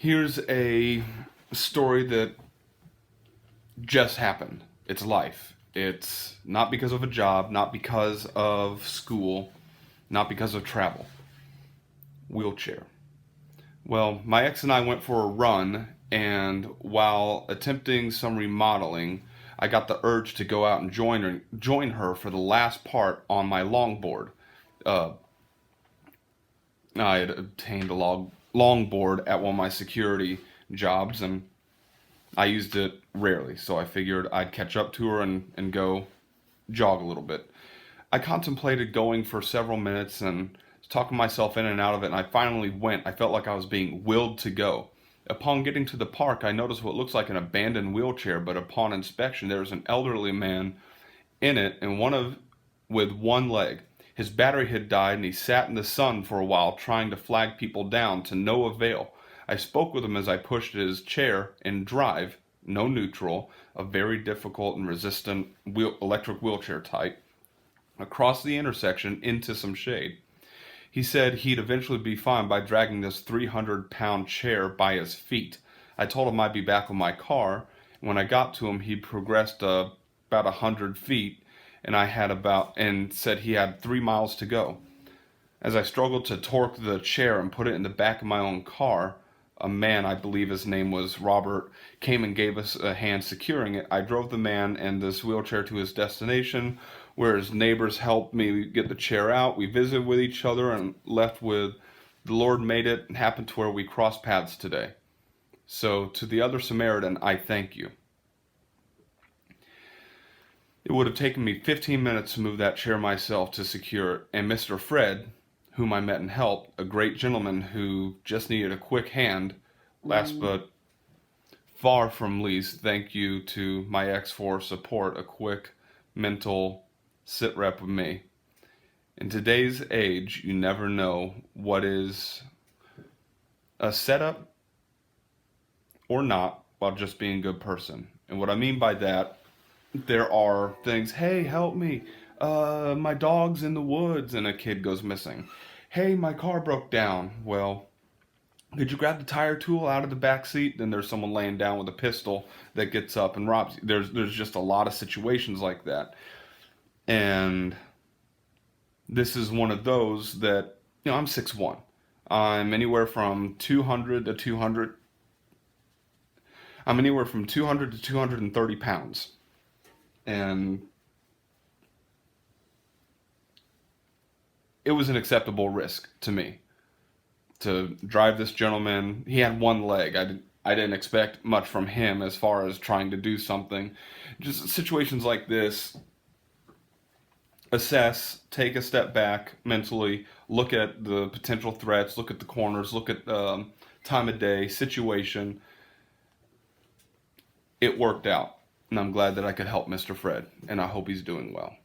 Here's a story that just happened. It's life. It's not because of a job, not because of school, not because of travel. Wheelchair. Well, my ex and I went for a run, and while attempting some remodeling, I got the urge to go out and join her for the last part on my longboard. Uh, I had obtained a longboard at one of my security jobs, and I used it rarely, so I figured I'd catch up to her and go jog a little bit. I contemplated going for several minutes and talking myself in and out of it, and I finally went. I felt like I was being willed to go. Upon getting to the park, I noticed what looks like an abandoned wheelchair, but upon inspection, there was an elderly man in it and with one leg. His battery had died, and he sat in the sun for a while trying to flag people down to no avail. I spoke with him as I pushed his chair in drive, no neutral, a very difficult and resistant electric wheelchair type, across the intersection into some shade. He said he'd eventually be fine by dragging this 300-pound chair by his feet. I told him I'd be back with my car. When I got to him, he'd progressed about 100 feet, and said he had 3 miles to go. As I struggled to torque the chair and put it in the back of my own car, a man, I believe his name was Robert, came and gave us a hand securing it. I drove the man and this wheelchair to his destination, where his neighbors helped me get the chair out. We visited with each other and left with, the Lord made it happen to where we cross paths today. So to the other Samaritan, I thank you. It would have taken me 15 minutes to move that chair myself to secure it, and Mr. Fred, whom I met and helped, a great gentleman who just needed a quick hand, last but far from least, thank you to my ex for support, a quick mental sit rep with me. In today's age, you never know what is a setup or not while just being a good person. And what I mean by that, there are things, hey, help me. My dog's in the woods and a kid goes missing. Hey, my car broke down. Well, could you grab the tire tool out of the back seat? Then there's someone laying down with a pistol that gets up and robs you. There's just a lot of situations like that. And this is one of those that, I'm 6'1". I'm anywhere from 200 to 200. I'm anywhere from 200 to 230 pounds. And it was an acceptable risk to me to drive this gentleman. He had one leg. I didn't expect much from him as far as trying to do something. Just situations like this, assess, take a step back mentally, look at the potential threats, look at the corners, look at time of day, situation. It worked out, and I'm glad that I could help Mr. Fred, and I hope he's doing well.